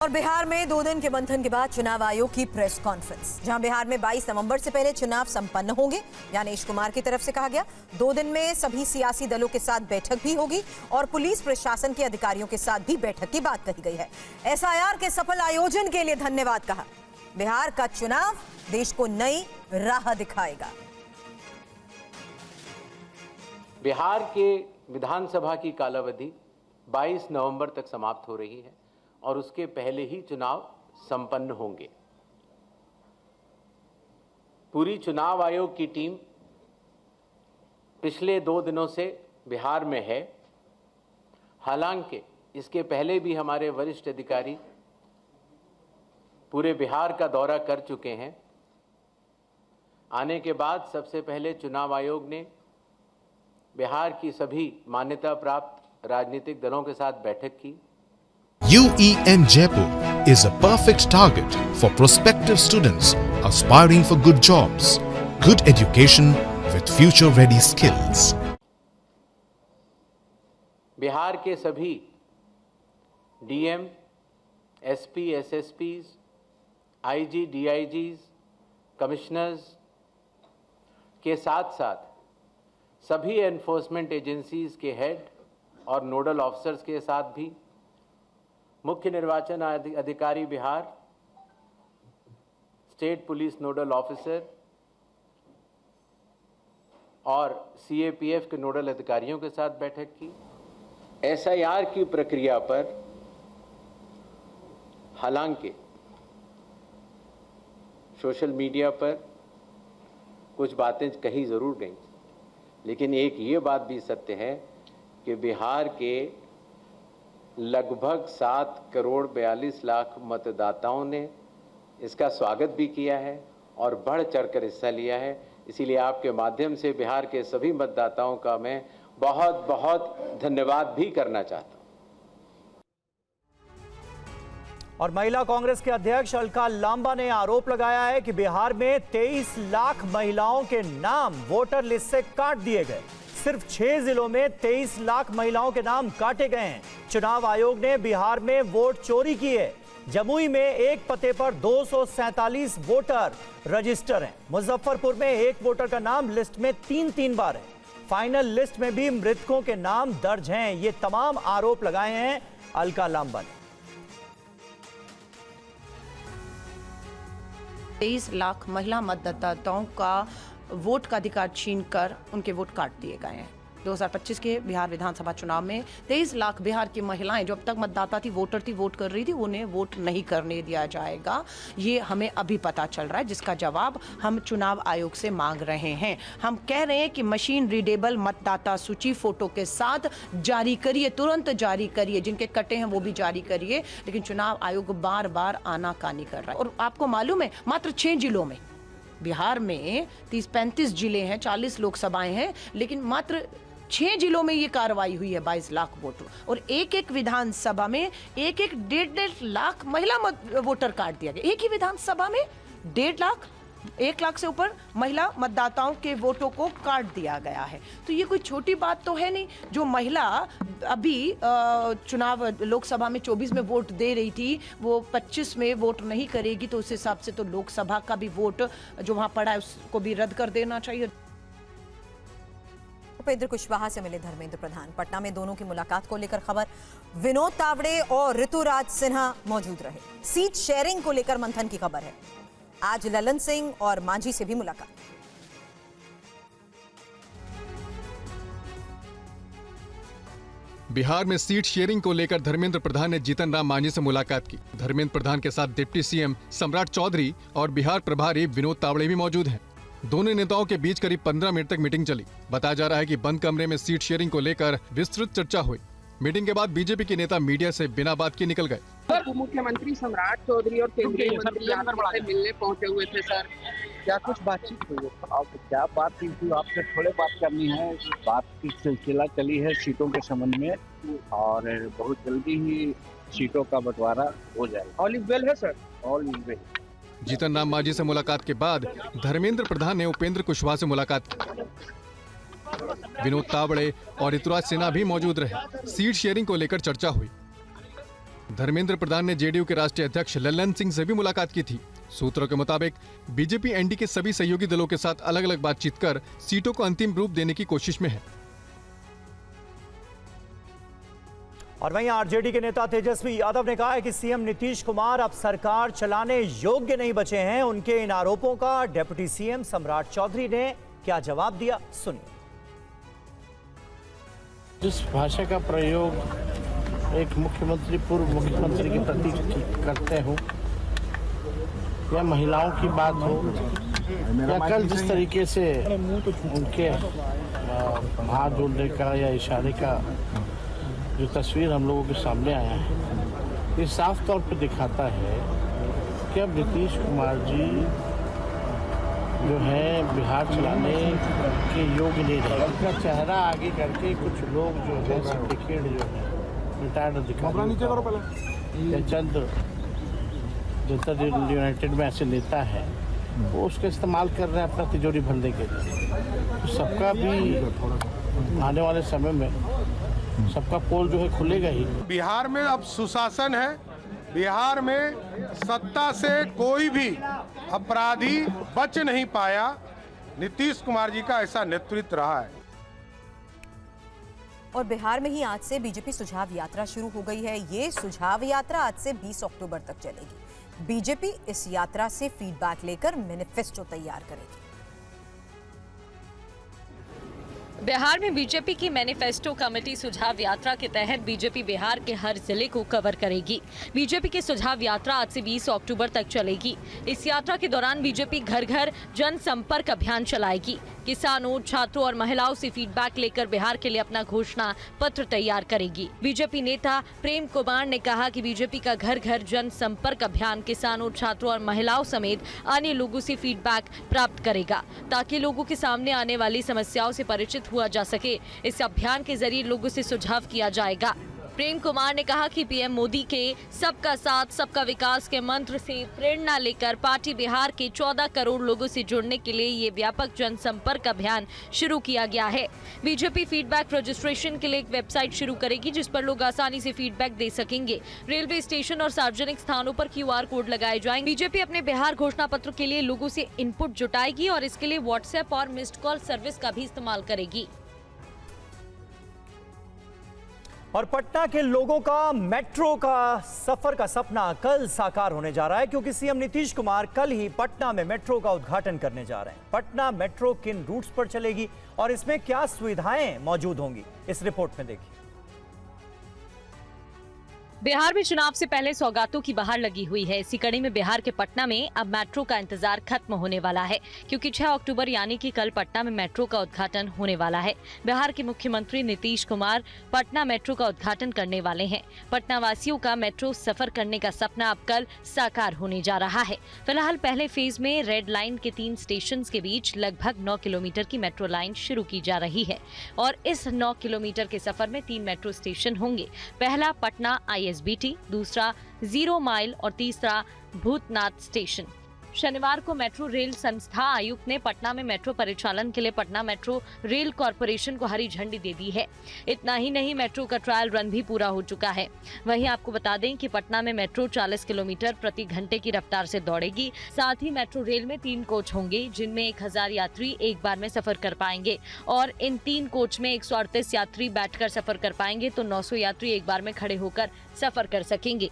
और बिहार में 2 दिन के मंथन के बाद चुनाव आयोग की प्रेस कॉन्फ्रेंस, जहां बिहार में 22 नवंबर से पहले चुनाव संपन्न होंगे। ज्ञानेश कुमार की तरफ से कहा गया 2 दिन में सभी सियासी दलों के साथ बैठक भी होगी और पुलिस प्रशासन के अधिकारियों के साथ भी बैठक की बात कही गई है। एसआईआर के सफल आयोजन के लिए धन्यवाद कहा। बिहार का चुनाव देश को नई राह दिखाएगा। बिहार के विधानसभा की कालावधि 22 नवंबर तक समाप्त हो रही है और उसके पहले ही चुनाव संपन्न होंगे। पूरी चुनाव आयोग की टीम पिछले 2 दिनों से बिहार में है। हालांकि इसके पहले भी हमारे वरिष्ठ अधिकारी पूरे बिहार का दौरा कर चुके हैं। आने के बाद सबसे पहले चुनाव आयोग ने बिहार की सभी मान्यता प्राप्त राजनीतिक दलों के साथ बैठक की। UEN Jaipur is a perfect target for prospective students aspiring for good jobs, good education with future-ready skills. Bihar के सभी DM, SP, SSPs, IG, DIGs, commissioners के साथ साथ सभी एनफोर्समेंट एजेंसीज के हेड और नोडल ऑफिसर्स के साथ भी मुख्य निर्वाचन अधिकारी Bihar, state police nodal officer और CAPF के नोडल अधिकारियों के साथ बैठक की। SIR की प्रक्रिया पर हालांकि सोशल मीडिया पर कुछ बातें कही जरूर गई, लेकिन एक ये बात भी सत्य है कि बिहार के लगभग 7 करोड़ 42 लाख मतदाताओं ने इसका स्वागत भी किया है और बढ़ चढ़कर हिस्सा लिया है। इसीलिए आपके माध्यम से बिहार के सभी मतदाताओं का मैं बहुत बहुत धन्यवाद भी करना चाहता हूं। और महिला कांग्रेस के अध्यक्ष अलका लांबा ने आरोप लगाया है कि बिहार में 23 लाख महिलाओं के नाम वोटर लिस्ट से काट दिए गए। सिर्फ 6 जिलों में 23 लाख महिलाओं के नाम काटे गए हैं। चुनाव आयोग ने बिहार में वोट चोरी की है। जमुई में एक पते पर 247 वोटर रजिस्टर हैं। मुजफ्फरपुर में एक वोटर का नाम लिस्ट में 3 बार है। फाइनल लिस्ट में भी मृतकों के नाम दर्ज हैं। ये तमाम आरोप लगाए हैं अलका लांबा ने। 23 लाख महिला मतदाताओं का वोट का अधिकार छीनकर उनके वोट काट दिए गए हैं। 2025 के बिहार विधानसभा चुनाव में 23 लाख बिहार की महिलाएं जो अब तक मतदाता थी, वोटर थी, वोट कर रही थी, उन्हें वोट नहीं करने दिया जाएगा। ये हमें अभी पता चल रहा है, जिसका जवाब हम चुनाव आयोग से मांग रहे हैं। हम कह रहे हैं कि मशीन रीडेबल मतदाता सूची फोटो के साथ जारी करिए, तुरंत जारी करिए। जिनके कटे हैं वो भी जारी करिए। लेकिन चुनाव आयोग बार बार आनाकानी कर रहा है। और आपको मालूम है, मात्र 6 जिलों में, बिहार में 30-35 जिले हैं, 40 लोकसभाएं हैं, लेकिन मात्र 6 जिलों में ये कार्रवाई हुई है 22 लाख वोटर। और एक विधानसभा में 1.5 लाख महिला वोटर काट दिया गया। एक ही विधानसभा में 1.5 लाख, 1 लाख से ऊपर महिला मतदाताओं के वोटों को काट दिया गया है। तो ये कोई छोटी बात तो है नहीं। जो महिला अभी चुनाव लोकसभा में 24 में वोट दे रही थी, वो 25 में वोट नहीं करेगी, तो उस हिसाब से तो लोकसभा का भी वोट जो वहां पड़ा है उसको भी रद्द कर देना चाहिए। उपेंद्र कुशवाहा से मिले धर्मेंद्र प्रधान। पटना में दोनों की मुलाकात को लेकर खबर। विनोद तावड़े और ऋतुराज सिन्हा मौजूद रहे। सीट शेयरिंग को लेकर मंथन की खबर है। आज ललन सिंह और मांझी से भी मुलाकात। बिहार में सीट शेयरिंग को लेकर धर्मेंद्र प्रधान ने जीतन राम मांझी से मुलाकात की। धर्मेंद्र प्रधान के साथ डिप्टी CM सम्राट चौधरी और बिहार प्रभारी विनोद तावड़े भी मौजूद हैं। दोनों नेताओं के बीच करीब 15 मिनट तक मीटिंग चली। बताया जा रहा है कि बंद कमरे में सीट शेयरिंग को लेकर विस्तृत चर्चा हुई। मीटिंग के बाद बीजेपी के नेता मीडिया से बिना बात के निकल गए। उप मुख्यमंत्री सम्राट चौधरी और केंद्रीय मंत्री आपसे मिलने पहुंचे हुए थे सर, क्या कुछ बातचीत हुई है? आप क्या बात की थी? आपसे थोड़े बात करनी है। बात की सिलसिला चली है सीटों के संबंध में और बहुत जल्दी ही सीटों का बंटवारा हो जाएगा। ऑल इज वेल है sir? All is well. Jitan Ram Manjhi से मुलाकात के बाद धर्मेंद्र प्रधान ने उपेंद्र कुशवाहा से मुलाकात की। विनोद तावड़े और ऋतुराज सिन्हा भी मौजूद रहे। सीट शेयरिंग को लेकर चर्चा हुई। धर्मेंद्र प्रधान ने जेडीयू के राष्ट्रीय अध्यक्ष लल्लन सिंह से भी मुलाकात की थी। सूत्रों के मुताबिक बीजेपी एनडीए के सभी सहयोगी दलों के साथ अलग अलग बातचीत कर सीटों को अंतिम रूप देने की कोशिश में है। और वहीं आरजेडी के नेता तेजस्वी यादव ने कहा है कि सीएम नीतीश कुमार अब सरकार चलाने योग्य नहीं बचे हैं। उनके इन आरोपों का डिप्टी सीएम सम्राट चौधरी ने क्या जवाब दिया, सुनिए। जिस भाषा का प्रयोग एक मुख्यमंत्री पूर्व मुख्यमंत्री के प्रति करते हो, या महिलाओं की बात हो, या कल जिस तरीके से उनके हाथ जोड़ने का या इशारे का जो तस्वीर हम लोगों के सामने आया है, ये साफ तौर पर दिखाता है कि अब नीतीश कुमार जी जो है बिहार चलाने के योग्य नहीं रहे। उनका चेहरा आगे करके कुछ लोग जो है सर्टिफिकेट जो है रिटायर्ड अधिकारी या चंद जनता यूनाइटेड में ऐसे नेता है, वो उसका इस्तेमाल कर रहे हैं अपना तिजोरी भरने के लिए। तो सबका भी आने वाले समय में सबका पोल जो है खुलेगा ही। बिहार में अब सुशासन है, बिहार में सत्ता से कोई भी अपराधी बच नहीं पाया। नीतीश कुमार जी का ऐसा नेतृत्व रहा है। और बिहार में ही आज से बीजेपी सुझाव यात्रा शुरू हो गई है। ये सुझाव यात्रा आज से 20 अक्टूबर तक चलेगी। बीजेपी इस यात्रा से फीडबैक लेकर मैनिफेस्टो तैयार करेगी। बिहार में बीजेपी की मैनिफेस्टो कमेटी सुझाव यात्रा के तहत बीजेपी बिहार के हर जिले को कवर करेगी। बीजेपी की सुझाव यात्रा आज से 20 अक्टूबर तक चलेगी। इस यात्रा के दौरान बीजेपी घर घर जनसंपर्क अभियान चलाएगी। किसानों, छात्रों और महिलाओं से फीडबैक लेकर बिहार के लिए अपना घोषणा पत्र तैयार करेगी। बीजेपी नेता प्रेम कुमार ने कहा कि बीजेपी का घर घर जनसंपर्क अभियान किसानों, छात्रों और महिलाओं समेत अन्य लोगों से फीडबैक प्राप्त करेगा, ताकि लोगों के सामने आने वाली समस्याओं से परिचित हुआ जा सके। इस अभियान के जरिए लोगों से सुझाव किया जाएगा। प्रेम कुमार ने कहा कि पीएम मोदी के सबका साथ सबका विकास के मंत्र से प्रेरणा लेकर पार्टी बिहार के 14 करोड़ लोगों से जुड़ने के लिए ये व्यापक जनसंपर्क अभियान शुरू किया गया है। बीजेपी फीडबैक रजिस्ट्रेशन के लिए एक वेबसाइट शुरू करेगी, जिस पर लोग आसानी से फीडबैक दे सकेंगे। रेलवे स्टेशन और सार्वजनिक स्थानों पर QR कोड लगाए जाएंगे। बीजेपी अपने बिहार घोषणा पत्र के लिए लोगों से इनपुट जुटाएगी और इसके लिए व्हाट्सएप और मिस्ड कॉल सर्विस का भी इस्तेमाल करेगी। और पटना के लोगों का मेट्रो का सफर का सपना कल साकार होने जा रहा है, क्योंकि सीएम नीतीश कुमार कल ही पटना में मेट्रो का उद्घाटन करने जा रहे हैं। पटना मेट्रो किन रूट्स पर चलेगी और इसमें क्या सुविधाएं मौजूद होंगी, इस रिपोर्ट में देखिए। बिहार में चुनाव से पहले सौगातों की बहार लगी हुई है। इसी कड़ी में बिहार के पटना में अब मेट्रो का इंतजार खत्म होने वाला है, क्योंकि 6 अक्टूबर यानी कि कल पटना में मेट्रो का उद्घाटन होने वाला है। बिहार के मुख्यमंत्री नीतीश कुमार पटना मेट्रो का उद्घाटन करने वाले हैं। पटना वासियों का मेट्रो सफर करने का सपना अब कल साकार होने जा रहा है। फिलहाल पहले फेज में रेड लाइन के 3 स्टेशन के बीच लगभग 9 किलोमीटर की मेट्रो लाइन शुरू की जा रही है और इस 9 किलोमीटर के सफर में 3 मेट्रो स्टेशन होंगे। पहला पटना ISBT, दूसरा 0 माइल और तीसरा भूतनाथ स्टेशन। शनिवार को मेट्रो रेल संस्था आयुक्त ने पटना में मेट्रो परिचालन के लिए पटना मेट्रो रेल कॉरपोरेशन को हरी झंडी दे दी है। इतना ही नहीं, मेट्रो का ट्रायल रन भी पूरा हो चुका है। वहीं आपको बता दें कि पटना में मेट्रो 40 किलोमीटर प्रति घंटे की रफ्तार से दौड़ेगी। साथ ही मेट्रो रेल में 3 कोच होंगे, जिनमें 1000 यात्री एक बार में सफर कर पाएंगे और इन 3 कोच में 138 यात्री बैठकर सफर कर पाएंगे, तो 900 यात्री एक बार में खड़े होकर सफर कर सकेंगे।